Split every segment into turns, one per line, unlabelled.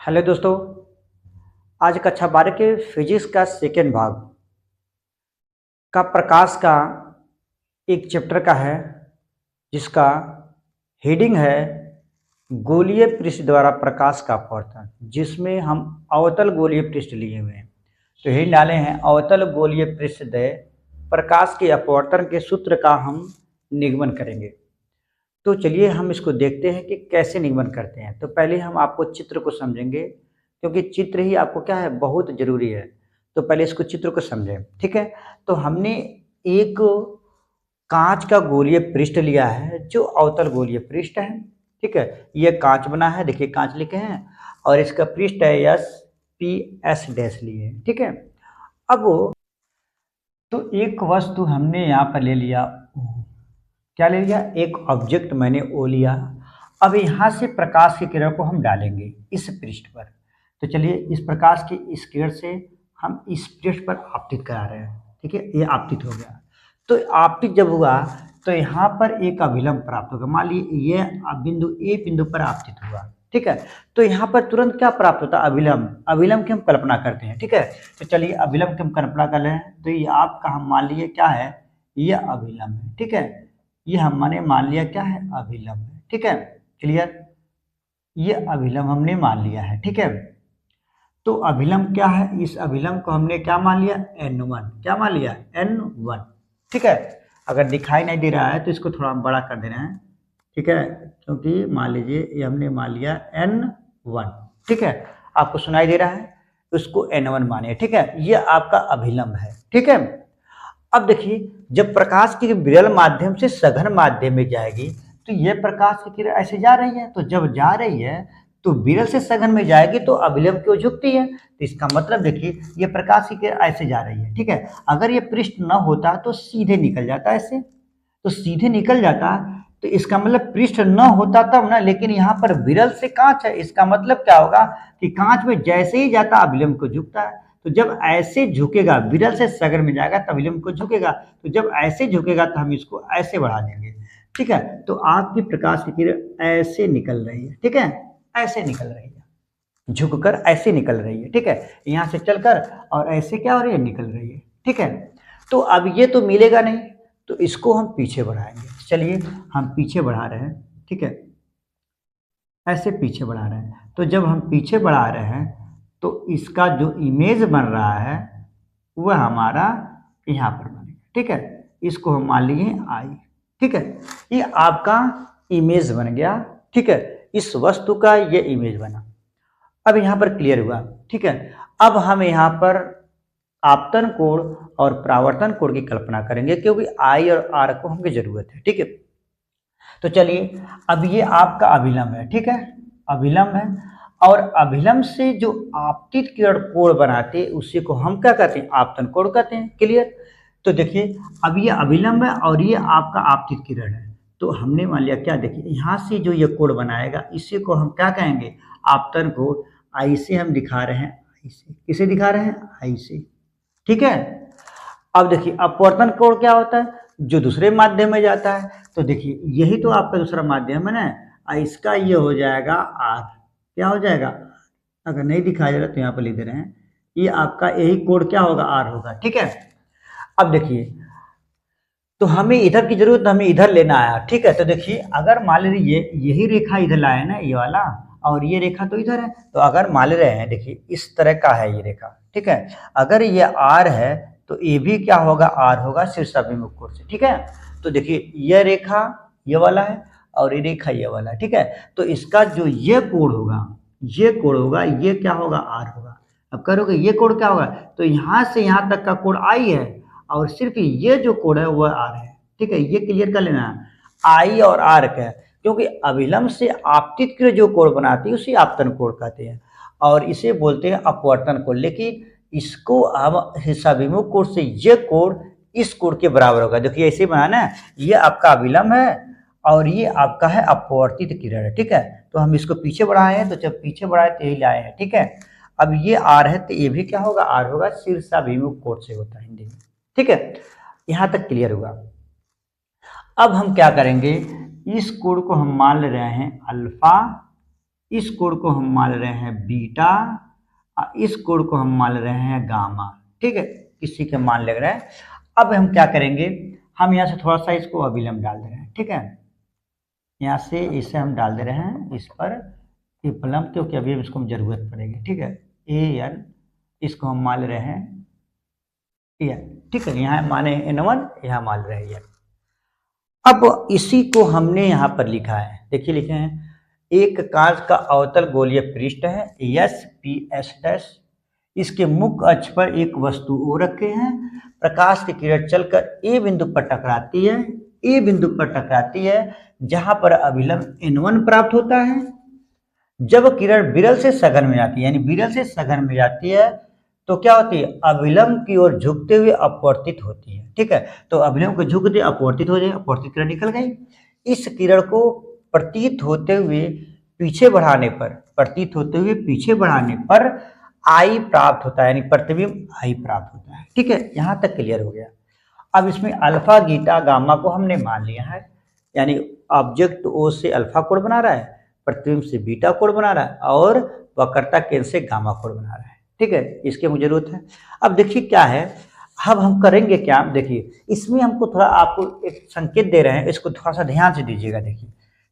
Hello दोस्तों। आज कक्षा 12 के फिजिक्स का सेकेंड भाग का प्रकाश का एक चैप्टर का है, जिसका हेडिंग है गोलीय पृष्ठ द्वारा प्रकाश का अपवर्तन, जिसमें हम अवतल गोलीय पृष्ठ लिए हुए हैं। तो हेडिंग डाले हैं अवतल गोलीय पृष्ठ द्वय प्रकाश के अपवर्तन के सूत्र का हम निगमन करेंगे। तो चलिए हम इसको देखते हैं कि कैसे निगमन करते हैं। तो पहले हम आपको चित्र को समझेंगे, क्योंकि चित्र ही आपको क्या है, बहुत जरूरी है। तो पहले इसको चित्र को समझें, ठीक है। तो हमने एक कांच का गोलीय पृष्ठ लिया है जो अवतल गोलीय पृष्ठ है, ठीक है। ये कांच बना है, देखिए कांच लिखे हैं, और इसका पृष्ठ है एस पी एस डैश लिए, ठीक है। अब तो एक वस्तु हमने यहाँ पर ले लिया, क्या ले लिया, एक ऑब्जेक्ट मैंने ओ लिया। अब यहाँ से प्रकाश की किरण को हम डालेंगे इस पृष्ठ पर। तो चलिए इस प्रकाश की इस किरण से हम इस पृष्ठ पर आपतित करा रहे हैं, ठीक है। ये आपतित हो गया। तो आपतित जब हुआ तो यहाँ पर एक अभिलंब प्राप्त होगा। मान लीजिए ये बिंदु ए बिंदु पर आपतित हुआ, ठीक है। तो यहाँ पर तुरंत क्या प्राप्त होता है, अभिलंब। अभिलंब की हम कल्पना करते हैं, ठीक है। तो चलिए अभिलंब की हम कल्पना कर रहे हैं। तो ये आपका हम मान लीजिए क्या है, ये अभिलंब है, ठीक है। ये हमने मान लिया क्या है, अभिलंब है, ठीक है। क्लियर, ये अभिलंब हमने मान लिया है, ठीक है। तो अभिलंब क्या है, इस अभिलंब को हमने क्या मान लिया, n1, क्या मान लिया, n1, ठीक है। अगर दिखाई नहीं दे रहा है तो इसको थोड़ा बड़ा कर देना है, ठीक है, क्योंकि मान लीजिए ये हमने मान लिया n1, ठीक है। आपको सुनाई दे रहा है, उसको n1 मानिए, ठीक है। ये आपका अभिलंब है, ठीक है। अब देखिए जब प्रकाश की विरल माध्यम से सघन माध्यम में जाएगी तो यह प्रकाश की किरण ऐसे जा रही है। तो जब जा रही है तो विरल से सघन में जाएगी तो अभिलंब क्यों झुकती है। तो इसका मतलब देखिए ये प्रकाश की किरण ऐसे जा रही है, ठीक है। अगर ये पृष्ठ न होता तो सीधे निकल जाता ऐसे, तो सीधे निकल जाता। तो इसका मतलब पृष्ठ न होता तब ना, लेकिन यहाँ पर विरल से कांच है। इसका मतलब क्या होगा कि कांच में जैसे ही जाता अभिलंब को झुकता है। तो जब ऐसे झुकेगा, विरल से सगर में जाएगा तब अभिलंब को झुकेगा। तो जब ऐसे झुकेगा तो हम इसको ऐसे बढ़ा देंगे, ठीक है। तो आपकी प्रकाश की किरण ऐसे निकल रही है, ठीक है, ऐसे निकल रही है, झुककर ऐसे निकल रही है, ठीक है। यहाँ से चलकर और ऐसे क्या हो रही है, निकल रही है, ठीक है। तो अब ये तो मिलेगा नहीं, तो इसको हम पीछे बढ़ाएंगे। चलिए हम पीछे बढ़ा रहे हैं, ठीक है, ऐसे पीछे बढ़ा रहे हैं। तो जब हम पीछे बढ़ा रहे हैं तो इसका जो इमेज बन रहा है वह हमारा यहाँ पर बनेगा, ठीक है। इसको हम मान लिए आई, ठीक है। ये आपका इमेज बन गया, ठीक है। इस वस्तु का ये इमेज बना। अब यहाँ पर क्लियर हुआ, ठीक है। अब हम यहाँ पर आपतन कोण और परावर्तन कोण की कल्पना करेंगे, क्योंकि आई और आर को हमें जरूरत है, ठीक है। तो चलिए अब ये आपका अभिलंब है, ठीक है, अभिलंब है। और अभिलंब से जो आपतित किरण कोण बनाते हैं उसी को हम क्या कहते हैं, आपतन कोण कहते हैं। क्लियर। तो देखिए अब ये अभिलंब है और ये आपका आपतित किरण है। तो हमने मान लिया क्या, देखिए यहाँ से जो ये कोण बनाएगा इसी को हम क्या कहेंगे, आपतन कोण। आई से हम दिखा रहे हैं, आई से, किसे दिखा रहे हैं, आई से, ठीक है। अब देखिए अपवर्तन कोण क्या होता है, जो दूसरे माध्यम में जाता है। तो देखिए यही तो आपका दूसरा माध्यम है ना, इसका ये हो जाएगा आर, क्या हो जाएगा, अगर नहीं दिखाया जा रहा तो यहाँ पर लिख दे रहे हैं, ये आपका यही कोण क्या होगा, आर होगा, ठीक है। अब देखिए तो हमें इधर की जरूरत, हमें इधर लेना आया, ठीक है। तो देखिए अगर मान लीजिए यही रेखा इधर लाए ना, ये वाला, और ये रेखा तो इधर है। तो अगर मान रहे हैं, देखिए इस तरह का है ये रेखा, ठीक है। अगर ये आर है तो ये भी क्या होगा, आर होगा शीर्षाभिमुख कोण से, ठीक है। तो देखिए यह रेखा ये वाला है और ये रेखा ये वाला है, ठीक है। तो इसका जो ये कोण होगा, ये कोण होगा, ये क्या होगा, आर होगा। अब करोगे ये कोण क्या होगा, तो यहाँ से यहाँ तक का कोण आई है और सिर्फ ये जो कोण है वह आर है, ठीक है। ये क्लियर कर लेना, आई और आर का, क्योंकि अभिलंब से आपतित किरण जो कोण बनाती है उसी आपतन कोण कहते हैं और इसे बोलते हैं अपवर्तन कोण। लेकिन इसको हम शीर्षाभिमुख कोण से ये कोण इस कोण के बराबर होगा। देखिए ऐसे बनाना है, ये आपका अभिलंब है और ये आपका है अपवर्तित किरण है, ठीक है। तो हम इसको पीछे बढ़ाए हैं, तो जब पीछे बढ़ाए तो यही लाए हैं, ठीक है। अब ये आर है तो ये भी क्या होगा, आर होगा, शीर्षाभिमुख कोण से होता है हिंदी में, ठीक है। यहां तक क्लियर हुआ। अब हम क्या करेंगे, इस कोण को हम मान ले रहे हैं अल्फा इस कोण को हम मान रहे हैं बीटा और इस कोण को हम मान रहे हैं गामा। ठीक है, किसी के मान लग रहा है। अब हम क्या करेंगे, हम यहाँ से थोड़ा सा इसको अभिलंब डाल दे रहे हैं। ठीक है, यहाँ से इसे हम डाल दे रहे हैं इस पर विपलम्ब, क्योंकि अभी इसको हम जरूरत पड़ेगी। ठीक है, ए एन, इसको हम मान रहे हैं एन। ठीक है, यहाँ माने N1, यहाँ मान रहे हैं एन। अब इसी को हमने यहाँ पर लिखा है, देखिए लिखे हैं, एक कांच का अवतल गोलीय पृष्ठ है एस पी एस डैश, इसके मुख्य अक्ष पर एक वस्तु ओ रखे हैं, प्रकाश की किरण चलकर ए बिंदु पर टकराती है, ए बिंदु पर टकराती है जहां पर अभिलंब N1 प्राप्त होता है। जब किरण विरल से सघन में जाती है, यानी विरल से सघन में जाती है, तो क्या होती है, अभिलंब की ओर झुकते हुए अपवर्तित होती है। ठीक है, तो अभिलंब को झुकते अपवर्तित हो जाए, अपवर्तित किरण निकल गई। इस किरण को प्रतीत होते हुए पीछे बढ़ाने पर आई प्राप्त होता है, यानी प्रतिबिंब आई प्राप्त होता है। ठीक है, यहां तक क्लियर हो गया। अब इसमें अल्फा बीटा गामा को हमने मान लिया है, यानी ऑब्जेक्ट ओ से अल्फा कोण बना रहा है, प्रतिबिंब से बीटा कोण बना रहा है, और वक्रता केंद्र से गामा कोण बना रहा है। ठीक है, इसकी मुझे जरूरत है। अब देखिए क्या है, अब हम करेंगे क्या, देखिए इसमें हमको थोड़ा आपको एक संकेत दे रहे हैं, इसको थोड़ा सा ध्यान से दीजिएगा। देखिए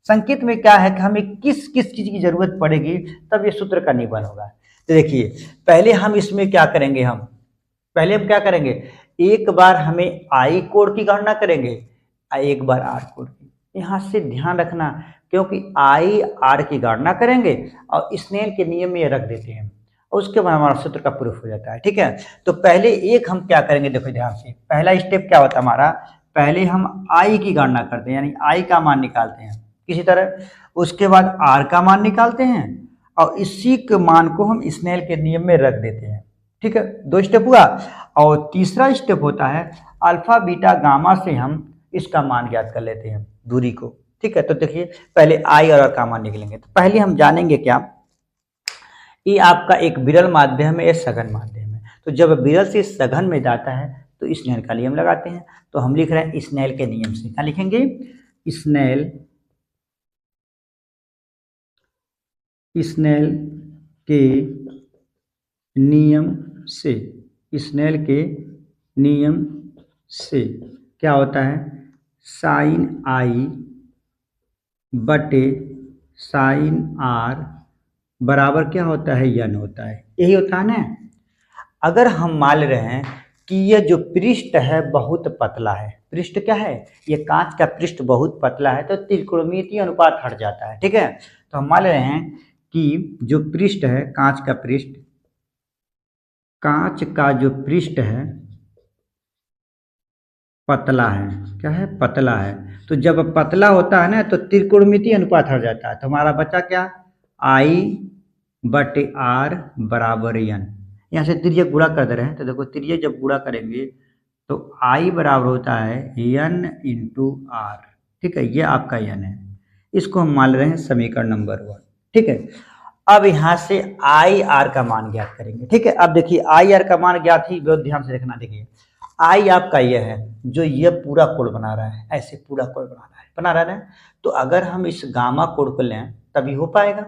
संकेत में क्या है कि हमें किस किस चीज की जरूरत पड़ेगी तब ये सूत्र का निबंध होगा। तो देखिए पहले हम इसमें क्या करेंगे, पहले हम क्या करेंगे, एक बार हमें आई कोण की गणना करेंगे, एक बार आर कोण की। यहाँ से ध्यान रखना, क्योंकि आई आर की गणना करेंगे और स्नेल के नियम में ये रख देते हैं, और उसके बाद हमारा सूत्र का प्रूफ हो जाता है। ठीक है, तो पहले एक हम क्या करेंगे, देखो ध्यान से, पहला स्टेप क्या होता है हमारा, पहले हम आई की गणना करते हैं, यानी आई का मान निकालते हैं किसी तरह, उसके बाद आर का मान निकालते हैं, और इसी के मान को हम स्नेल के नियम में रख देते हैं। ठीक है, दो स्टेप हुआ। और तीसरा स्टेप होता है अल्फा बीटा गामा से हम इसका मान ज्ञात कर लेते हैं, दूरी को। ठीक है, तो देखिए पहले आई और आर का मान निकलेंगे। तो पहले हम जानेंगे क्या, ये आपका एक विरल माध्यम है, सघन माध्यम है। तो जब विरल से सघन में जाता है तो स्नेल का नियम लगाते हैं। तो हम लिख रहे हैं स्नेल के नियम से, क्या लिखेंगे, स्नेल के नियम से, स्नेल के नियम से क्या होता है, साइन आई बटे साइन आर बराबर क्या होता है, यन होता है। यही होता है ना। अगर हम मान रहे हैं कि यह जो पृष्ठ है बहुत पतला है, पृष्ठ क्या है, ये कांच का पृष्ठ बहुत पतला है, तो त्रिकोणमितीय अनुपात हट जाता है। ठीक है, तो हम मान रहे हैं कि जो पृष्ठ है, कांच का जो पृष्ठ है पतला है, क्या है, पतला है। तो जब पतला होता है ना तो त्रिकोणमितीय अनुपात हट जाता है। तो हमारा बचा क्या, आई बटे आर बराबर यन। यहाँ से तिर्यक गुणा कर दे रहे हैं, तो देखो तिर्यक जब गुणा करेंगे तो आई बराबर होता है यन इंटू आर। ठीक है, ये आपका यन है, इसको हम मान रहे हैं समीकरण नंबर 1। ठीक है, अब यहाँ से आई आर का मान ज्ञात करेंगे। ठीक है, अब देखिए आई आर का मान ज्ञात ही, बहुत ध्यान से देखना। देखिए आई आपका ये है जो ये पूरा कोण बना रहा है, ऐसे पूरा कोण बना रहा है। तो अगर हम इस गामा कोण को लें तभी हो पाएगा।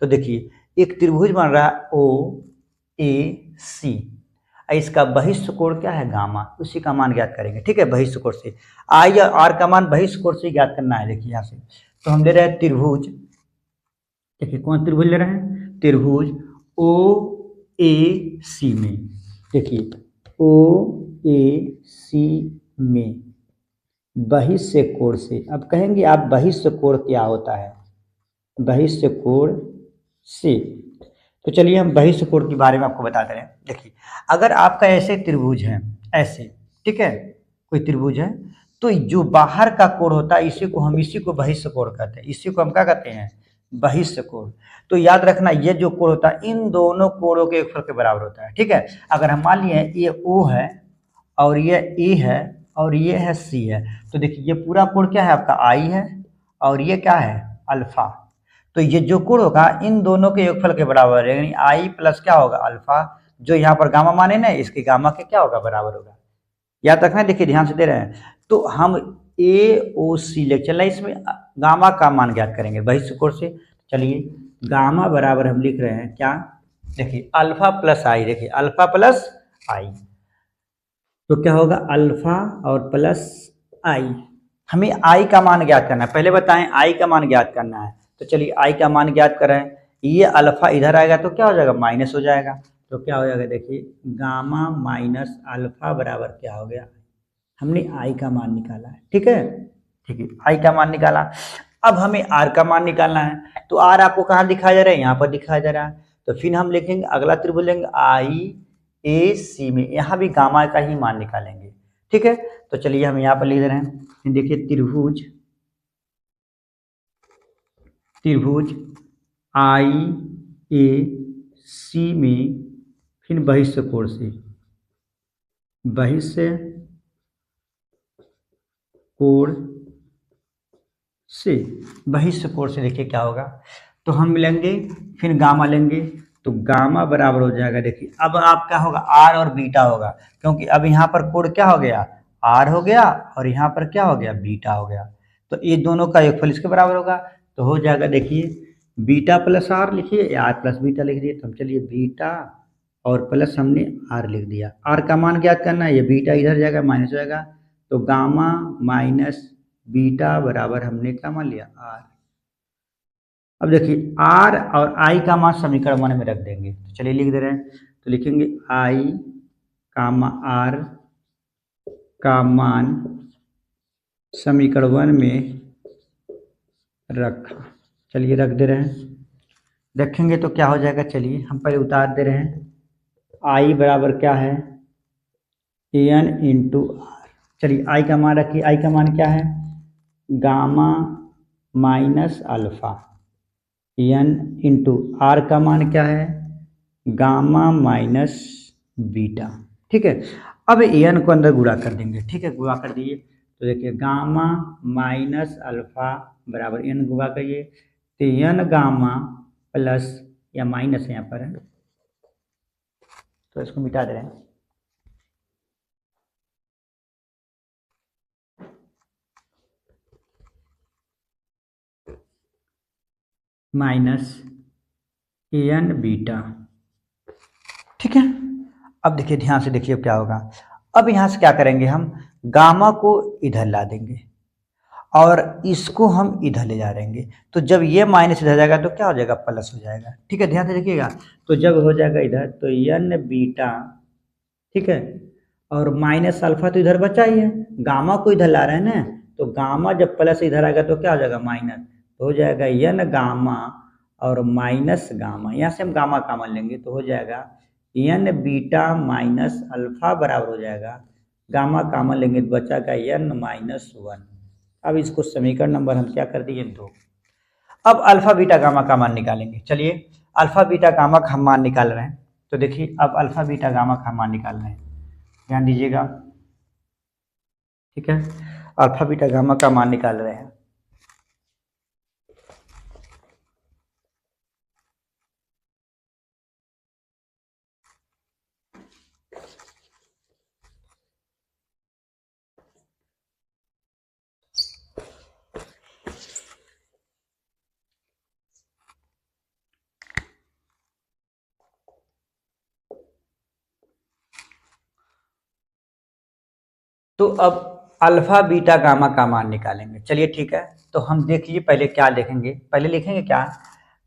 तो देखिए एक त्रिभुज बन रहा है ओ ए सी, इसका बहिष्ठ कोण क्या है, गामा, उसी का मान ज्ञात करेंगे। ठीक है, बहिष्ठ कोण से आई और आर का मान बहिष्ठ कोण से ज्ञात करना है। देखिए यहाँ से तो हम ले रहे हैं त्रिभुज, देखिए कौन त्रिभुज ले रहे हैं, त्रिभुज ओ ए सी में। देखिए ओ ए सी में बहिष्ठ कोण से, अब कहेंगे आप बहिष्ठ कोण क्या होता है, बहिष्ठ कोण से। तो चलिए हम बहिष्ठ कोण के बारे में आपको बता दे रहे हैं। देखिए अगर आपका ऐसे त्रिभुज है, ऐसे, ठीक है, कोई त्रिभुज है, तो जो बाहर का कोण होता है इसी को बहिष्ठ कोण कहते हैं, इसी को हम क्या कहते हैं, बहिष्ठ कोण। तो याद रखना ये जो कोण होता है इन दोनों कोणों के योगफल के बराबर होता है। ठीक है, अगर हम मान लिए ये O है और ये ए है और ये है सी है, तो देखिए ये पूरा कोण क्या है आपका आई है और ये क्या है अल्फा। तो ये जो कोण होगा इन दोनों के योगफल के बराबर है, यानी आई प्लस क्या होगा अल्फा, जो यहाँ पर गामा माने ना, इसके गामा के क्या होगा, बराबर होगा। याद रखना, देखिए ध्यान से दे रहे हैं। तो हम ए ओ सी ले चलना, इसमें गामा का मान ज्ञात करेंगे बहिष्ठ कोण से। चलिए गामा बराबर हम लिख रहे हैं क्या, देखिए अल्फा प्लस आई, देखिए अल्फा प्लस आई, तो क्या होगा अल्फा और प्लस आई। हमें आई का मान ज्ञात करना है, पहले बताएं आई का मान ज्ञात करना है, तो चलिए आई का मान ज्ञात करें। ये अल्फा इधर आएगा तो क्या हो जाएगा, माइनस हो जाएगा, तो क्या हो जाएगा, देखिए गामा माइनस अल्फा बराबर क्या हो गया, हमने आई का मान निकाला है। ठीक है, ठीक है, आई का मान निकाला। अब हमें आर का मान निकालना है, तो आर आपको कहाँ दिखाया जा रहा है, यहाँ पर दिखाया जा रहा है, तो फिर हम लिखेंगे अगला त्रिभुज लेंगे आई ए सी में, यहाँ भी गामा का ही मान निकालेंगे। ठीक है, तो चलिए हम यहाँ पर लिख दे रहे हैं, देखिए त्रिभुज त्रिभुज आई ए सी में, फिर बहिष्ठ कोण से, बहिष्ठ कोण से, बहिष्ठ कोण से देखिए क्या होगा, तो हम मिलेंगे फिर गामा लेंगे, तो गामा बराबर हो जाएगा, देखिए अब आपका होगा आर और बीटा होगा, क्योंकि अब यहाँ पर कोण क्या हो गया, आर हो गया, और यहाँ पर क्या हो गया, बीटा हो गया, तो ये दोनों का योगफल इसके बराबर होगा, तो हो जाएगा देखिए बीटा प्लस आर लिखिए या आर प्लस बीटा लिख दिए, तो हम चलिए बीटा और प्लस हमने आर लिख दिया। आर का मान ज्ञात करना है, ये बीटा इधर जाएगा माइनस हो जाएगा, तो गामा माइनस बीटा बराबर हमने क्या मान लिया, आर। अब देखिए आर और आई का मान समीकरण 1 में रख देंगे, तो चलिए लिख दे रहे हैं, तो लिखेंगे आई कामा आर का मान समीकरण 1 में रखा, चलिए रख दे रहे हैं, रखेंगे तो क्या हो जाएगा, चलिए हम पहले उतार दे रहे हैं, आई बराबर क्या है, एन इंटू आर, चलिए आई का मान रखिए, आई का मान क्या है, gamma minus alpha, N into R का मान क्या है, गामा माइनस बीटा। ठीक है, अब एन को अंदर गुणा कर देंगे, ठीक है गुणा कर दिए, तो देखिए गामा माइनस अल्फा बराबर एन गुणा करिए, तो एन गामा प्लस या माइनस यहाँ पर है, तो इसको मिटा दे रहे हैं, माइनस एन बीटा। ठीक है, अब देखिए ध्यान से देखिए क्या होगा, अब यहाँ से क्या करेंगे, हम गामा को इधर ला देंगे और इसको हम इधर ले जा देंगे, तो जब ये माइनस इधर जाएगा तो क्या हो जाएगा, प्लस हो जाएगा। ठीक है, ध्यान से देखिएगा, तो जब हो जाएगा इधर तो एन बीटा, ठीक है, और माइनस अल्फा तो इधर बचा ही है, गामा को इधर ला रहे हैं ना, तो गामा जब प्लस इधर आएगा तो क्या हो जाएगा, माइनस, तो हो जाएगा एन गामा और माइनस गामा, यहाँ से हम गामा कॉमन लेंगे, तो हो जाएगा एन बीटा माइनस अल्फा बराबर हो जाएगा, गामा कॉमन लेंगे तो बचाएगा एन माइनस 1। अब इसको समीकरण नंबर हम क्या कर दिए, 2। अब अल्फा बीटा गामा का मान निकालेंगे, चलिए अल्फा बीटा गामा का हम मान निकाल रहे हैं, तो देखिए अब अल्फा बीटा गामा का मान निकाल रहे हैं, ध्यान दीजिएगा। ठीक है, अल्फा बीटा गामा का मान निकाल रहे हैं, तो अब अल्फा बीटा गामा का मान निकालेंगे। चलिए ठीक है, तो हम देख लीजिए पहले क्या देखेंगे, पहले लिखेंगे क्या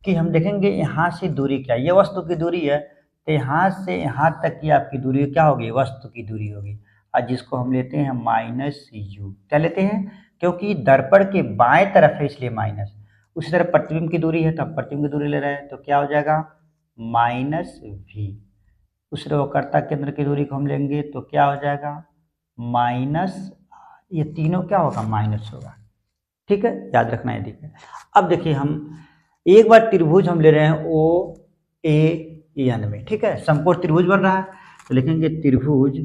कि हम देखेंगे यहाँ से दूरी क्या, ये वस्तु की दूरी है, तो यहाँ से यहाँ तक की आपकी दूरी क्या होगी, वस्तु की दूरी होगी, और जिसको हम लेते हैं माइनस यू, क्या लेते हैं, क्योंकि दर्पण के बाएं तरफ है इसलिए माइनस, उसी तरह प्रतिबिंब की दूरी है तो हम प्रतिबिंब की दूरी ले रहे हैं, तो क्या हो जाएगा माइनस वी, उस वक्रता केंद्र की दूरी को हम लेंगे तो क्या हो जाएगा माइनस, ये तीनों क्या होगा माइनस होगा। ठीक है, याद रखना है, ठीक है। अब देखिए हम एक बार त्रिभुज हम ले रहे हैं ओ ए एन में, ठीक है, समकोण त्रिभुज बन रहा है, तो लिखेंगे त्रिभुज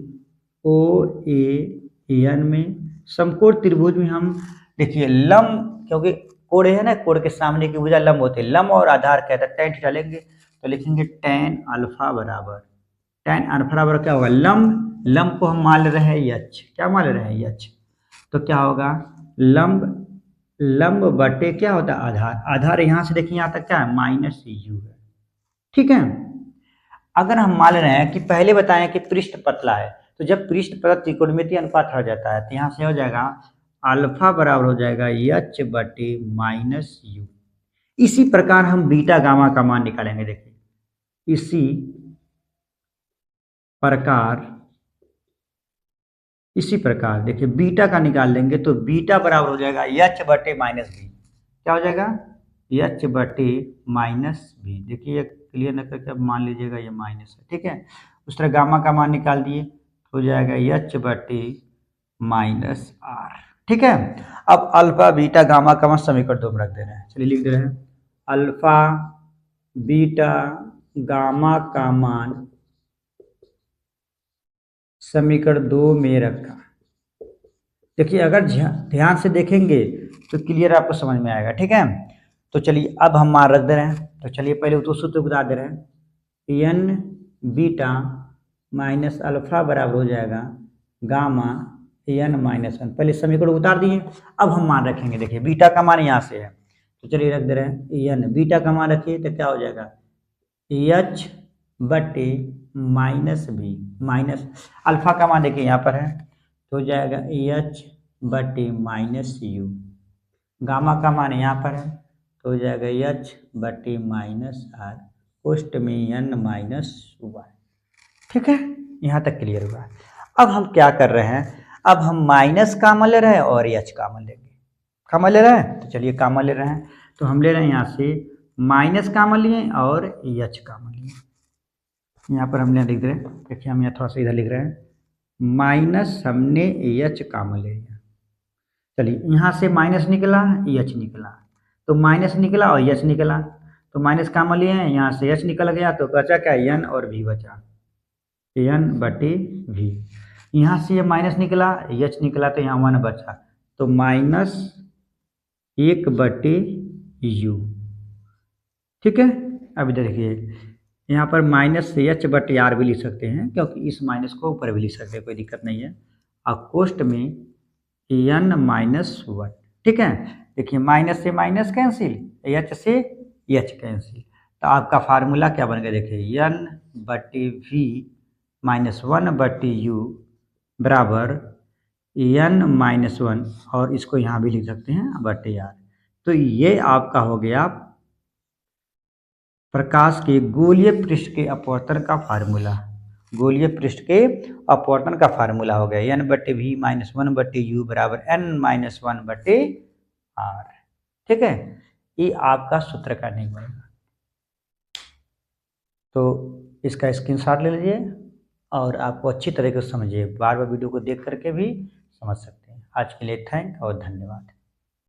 ओ ए एन में, समकोण त्रिभुज में हम देखिए लंब, क्योंकि कोण है ना, कोण के सामने की भुजा लंब होते हैं, लंब और आधार कहता है tan थीटा लेंगे, तो लिखेंगे tan अल्फा बराबर, tan अल्फा बराबर क्या होगा, लंब, को हम मान रहे हैं यच, क्या मान रहे हैं यच, तो क्या होगा लंब लंब बटे क्या होता है आधार, आधार यहाँ से देखिए यहाँ तक क्या है माइनस यू है, ठीक है। अगर हम मान रहे हैं कि पहले बताएं कि पृष्ठ पतला है, तो जब पृष्ठ पर त्रिकोणमितीय अनुपात हो जाता है तो यहाँ से हो जाएगा अल्फा बराबर हो जाएगा एच बटे माइनस यू। इसी प्रकार हम बीटा गामा का मान निकालेंगे, देखिए इसी प्रकार देखिए बीटा का निकाल लेंगे तो बीटा बराबर हो जाएगा एच बटे माइनस बी। क्या हो जाएगा एच बटे माइनस बी। देखिए ये क्लियर न करके अब मान लीजिएगा ये माइनस है, ठीक है। उस तरह गामा का मान निकाल दिए हो जाएगा एच बटे माइनस आर, ठीक है। अब अल्फा बीटा गामा का मान समीकरण 2 में रख दे रहे हैं, चलिए लिख दे रहे हैं अल्फा बीटा गामा का मान समीकरण 2 में रखा। देखिए अगर ध्यान से देखेंगे तो क्लियर आपको समझ में आएगा, ठीक है। तो चलिए अब हम मान रख दे रहे हैं, तो चलिए पहले तो सूत्र बता दे रहे हैं एन बीटा माइनस अल्फा बराबर हो जाएगा गामा एन माइनस वन। पहले समीकरण उतार दिए, अब हम मान रखेंगे। देखिए बीटा का मान यहाँ से है, तो चलिए रख दे रहे हैं एन बीटा का मान रखिए तो क्या हो जाएगा एच बटे माइनस बी, माइनस अल्फा का मान देखिए यहाँ पर है तो हो जाएगा एच बटे माइनस यू, गामा का मान यहाँ पर है तो हो जाएगा एच बटे माइनस आर, पोस्ट में एन माइनस वाई, ठीक है। यहाँ तक क्लियर हुआ। अब हम क्या कर रहे हैं, अब हम माइनस कामन ले रहे हैं और एच कामन लेंगे। कामन ले रहे हैं तो चलिए कामन ले रहे हैं, तो हम ले रहे हैं यहाँ से माइनस कामन लिए और एच कामन लिए। यहाँ पर हमने लिख रहे हैं, देखिए हम यहाँ थोड़ा सा इधर लिख रहे हैं माइनस हमने एच कामन ले लिया। चलिए यहाँ से माइनस निकला एच निकला, तो माइनस निकला और एच निकला, तो माइनस कामन लिए हैं, यहाँ से एच निकल गया तो बचा क्या एन और वी बचा, एन बटे वी। यहाँ से ये माइनस निकला एच निकला तो यहाँ 1 बचा, तो माइनस 1 बटे यू, ठीक है। अब इधर देखिए यहाँ पर माइनस एच बटे आर भी लिख सकते हैं, क्योंकि इस माइनस को ऊपर भी लिख सकते हैं, कोई दिक्कत नहीं है। और कोष्ट में एन माइनस वन, ठीक है। देखिए माइनस से माइनस कैंसिल, एच से एच कैंसिल, तो आपका फार्मूला क्या बन गया देखिए एन बटे वी माइनस 1 बटे यू बराबर एन माइनस वन, और इसको यहाँ भी लिख सकते हैं बटे आर। तो ये आपका हो गया प्रकाश के गोलीय पृष्ठ के अपवर्तन का फार्मूला, गोलीय पृष्ठ के अपवर्तन का फार्मूला हो गया एन बटे वी माइनस 1 बटे यू बराबर एन माइनस 1 बटे आर, ठीक है। ये आपका सूत्र का नहीं बनेगा, तो इसका स्क्रीनशॉट ले लीजिए और आपको अच्छी तरीके से समझिए, बार बार वीडियो को देख करके भी समझ सकते हैं। आज के लिए थैंक और धन्यवाद।